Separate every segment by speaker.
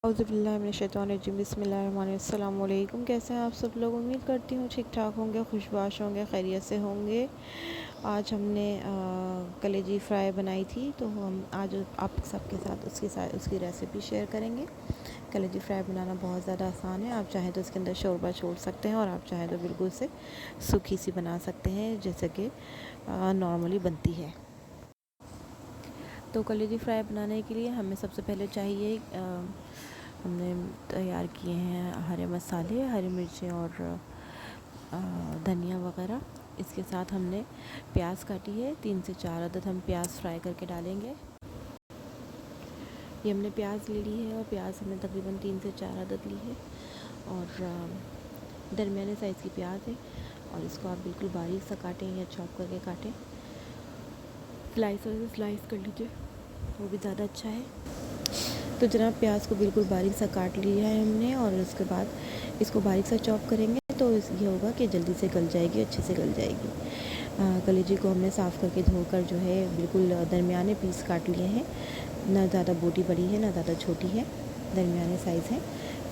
Speaker 1: औज़ुबिल्लाहिमिनश्शैतानिर्रजीम बिस्मिल्लाहिर्रहमानिर्रहीम। अस्सलाम वालेकुम। कैसे हैं आप सब लोग? उम्मीद करती हूँ ठीक ठाक होंगे, खुशबाश होंगे, खैरियत से होंगे। आज हमने कलेजी फ्राई बनाई थी, तो हम आज आप सबके साथ उसकी रेसिपी शेयर करेंगे। कलेजी फ्राई बनाना बहुत ज़्यादा आसान है। आप चाहें तो इसके अंदर शोरबा छोड़ सकते हैं और आप चाहें तो बिल्कुल से सूखी सी बना सकते हैं, जैसे कि नॉर्मली बनती है। तो कलेजी फ्राई बनाने के लिए हमें सबसे पहले चाहिए हमने तैयार किए हैं हरे मसाले, हरी मिर्चें और धनिया वगैरह। इसके साथ हमने प्याज काटी है, 3 से 4 अदद हम प्याज फ्राई करके डालेंगे। ये हमने प्याज ले ली है और प्याज हमने तकरीबन 3 से 4 अदद ली है और दरमियाने साइज़ की प्याज है। और इसको आप बिल्कुल बारीक सा काटें या चॉप करके काटें, स्लाइस कर लीजिए, वो भी ज़्यादा अच्छा है। तो जनाब प्याज को बिल्कुल बारीक सा काट लिया है हमने और उसके बाद इसको बारीक सा चॉप करेंगे तो ये होगा कि जल्दी से गल जाएगी, अच्छे से गल जाएगी। कलेजी को हमने साफ़ करके धोकर जो है बिल्कुल दरमियाने पीस काट लिए हैं, ना ज़्यादा बोटी बड़ी है ना ज़्यादा छोटी है, दरमियाने साइज़ है।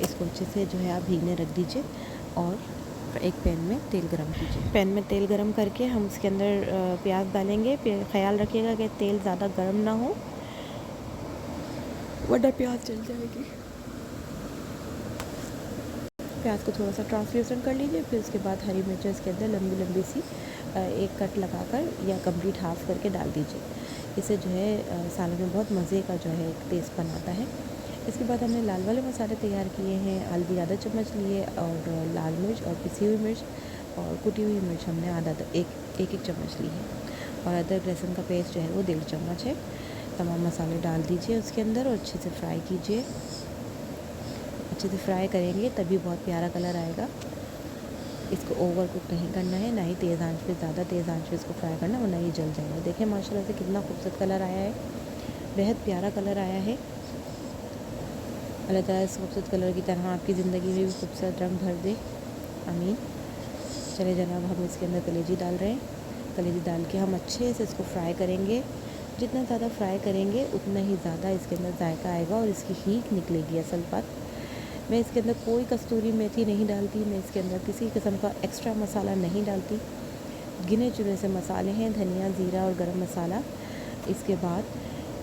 Speaker 1: इसको अच्छे से जो है आप भीगने रख दीजिए और एक पैन में तेल गरम कीजिए। पैन में तेल गरम करके हम उसके अंदर प्याज डालेंगे। ख्याल रखिएगा कि तेल ज़्यादा गर्म ना हो, वरना प्याज जल जाएगी। प्याज को थोड़ा सा ट्रांसल्यूसेंट कर लीजिए। फिर उसके बाद हरी मिर्च इसके अंदर लंबी लंबी सी एक कट लगाकर या कंप्लीट हाफ करके डाल दीजिए। इसे जो है सालन में बहुत मज़े का जो है टेस्ट बनाता है। इसके बाद हमने लाल वाले मसाले तैयार किए हैं। हल्दी आधा चम्मच लिए और लाल मिर्च और पिसी हुई मिर्च और कुटी हुई मिर्च हमने एक चम्मच ली है और अदरक लहसुन का पेस्ट जो है वो 1.5 चम्मच है। तमाम मसाले डाल दीजिए उसके अंदर और अच्छे से फ्राई कीजिए। अच्छे से फ्राई करेंगे तभी बहुत प्यारा कलर आएगा। इसको ओवर कुक नहीं करना है, ना ही तेज़ आंच पे, ज़्यादा तेज़ आंच पे इसको फ्राई करना, वरना ये जल जाएगा। देखें माशाल्लाह से कितना खूबसूरत कलर आया है, बेहद प्यारा कलर आया है। अल्लाह ताला इस खूबसूरत कलर की तरह आपकी ज़िंदगी में भी खूबसूरत रंग भर दे, आमीन। चले जनाब, हम इसके अंदर कलेजी डाल रहे हैं। कलेजी डाल के हम अच्छे से इसको फ्राई करेंगे। जितना ज़्यादा फ्राई करेंगे उतना ही ज़्यादा इसके अंदर जायका आएगा और इसकी हीट निकलेगी। असल बात, मैं इसके अंदर कोई कस्तूरी मेथी नहीं डालती, मैं इसके अंदर किसी किस्म का एक्स्ट्रा मसाला नहीं डालती। गिने चुने से मसाले हैं, धनिया, ज़ीरा और गरम मसाला। इसके बाद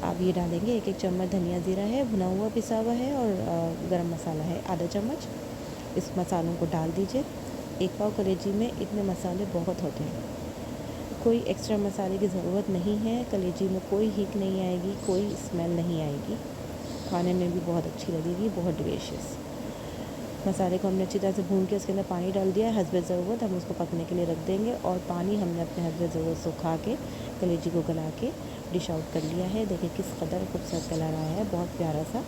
Speaker 1: आप ये डालेंगे 1 चम्मच धनिया ज़ीरा है, भुना हुआ पिसा हुआ है और गरम मसाला है आधा चम्मच। इस मसालों को डाल दीजिए। 1 पाव कलेजी में इतने मसाले बहुत होते हैं, कोई एक्स्ट्रा मसाले की ज़रूरत नहीं है। कलेजी में कोई हीट नहीं आएगी, कोई स्मेल नहीं आएगी, खाने में भी बहुत अच्छी लगेगी, बहुत डिलीशियस। मसाले को हमने अच्छी तरह से भून के उसके अंदर पानी डाल दिया है। हस्बे ज़रूरत हम उसको पकने के लिए रख देंगे और पानी हमने अपने हस्बे ज़रूरत सुखा के कलेजी को गला के डिश आउट कर लिया है। देखिए किस कदर खूबसूरत कलर आया है, बहुत प्यारा सा।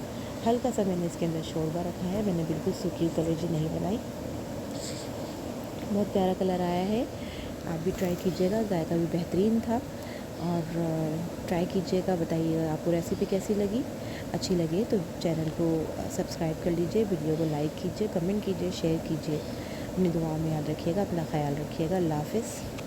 Speaker 1: हल्का सा मैंने इसके अंदर शोरबा रखा है, मैंने बिल्कुल सूखी कलेजी नहीं बनाई। बहुत प्यारा कलर आया है, आप भी ट्राई कीजिएगा, जायका भी बेहतरीन था। और ट्राई कीजिएगा, बताइएगा आपको रेसिपी कैसी लगी। अच्छी लगे तो चैनल को सब्सक्राइब कर लीजिए, वीडियो को लाइक कीजिए, कमेंट कीजिए, शेयर कीजिए। अपनी दुआओं में याद रखिएगा, अपना ख्याल रखिएगा। अल्लाह हाफ़िज़।